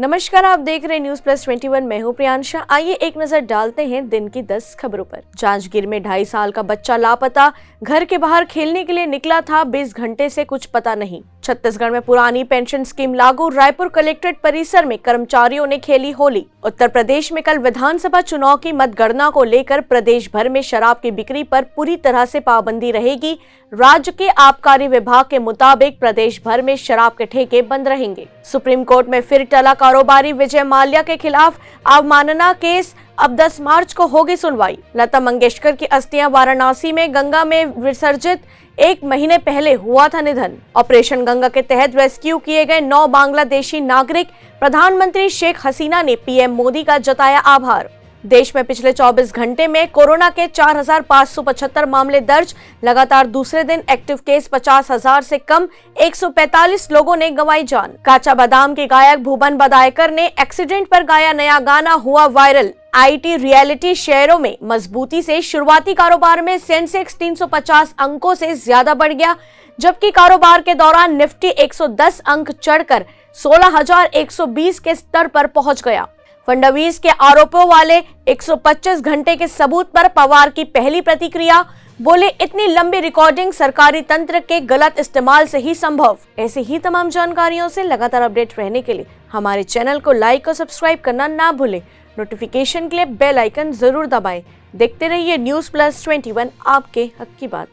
नमस्कार, आप देख रहे हैं न्यूज प्लस 21। मैं हूं प्रियांशा। आइए एक नजर डालते हैं दिन की 10 खबरों पर। जांजगीर में 2.5 साल का बच्चा लापता, घर के बाहर खेलने के लिए निकला था, 20 घंटे से कुछ पता नहीं। छत्तीसगढ़ में पुरानी पेंशन स्कीम लागू, रायपुर कलेक्ट्रेट परिसर में कर्मचारियों ने खेली होली। उत्तर प्रदेश में कल विधानसभा चुनाव की मतगणना को लेकर प्रदेश भर में शराब की बिक्री पर पूरी तरह से पाबंदी रहेगी। राज्य के आबकारी विभाग के मुताबिक प्रदेश भर में शराब के ठेके बंद रहेंगे। सुप्रीम कोर्ट में फिर टला कारोबारी विजय माल्या के खिलाफ अवमानना केस। अब 10 मार्च को होगी सुनवाई। लता मंगेशकर की अस्थियां वाराणसी में गंगा में विसर्जित, 1 महीने पहले हुआ था निधन। ऑपरेशन गंगा के तहत रेस्क्यू किए गए 9 बांग्लादेशी नागरिक। प्रधानमंत्री शेख हसीना ने पीएम मोदी का जताया आभार। देश में पिछले 24 घंटे में कोरोना के 4,575 मामले दर्ज। लगातार दूसरे दिन एक्टिव केस 50,000 से कम, 145 लोगों ने गंवाई जान। काचा बादाम के गायक भुवन बदायकर ने एक्सीडेंट पर गाया नया गाना, हुआ वायरल। आईटी रियलिटी शेयरों में मजबूती से शुरुआती कारोबार में सेंसेक्स 350 अंकों से ज्यादा बढ़ गया, जबकि कारोबार के दौरान निफ्टी 110 अंक चढ़कर 16,120 के स्तर पर पहुंच गया। फडणवीस के आरोपों वाले 125 घंटे के सबूत पर पवार की पहली प्रतिक्रिया, बोले इतनी लंबी रिकॉर्डिंग सरकारी तंत्र के गलत इस्तेमाल से ही संभव। ऐसे ही तमाम जानकारियों से लगातार अपडेट रहने के लिए हमारे चैनल को लाइक और सब्सक्राइब करना ना भूलें। नोटिफिकेशन के लिए बेल आइकन जरूर दबाएं। देखते रहिए न्यूज प्लस 21, आपके हक की बात।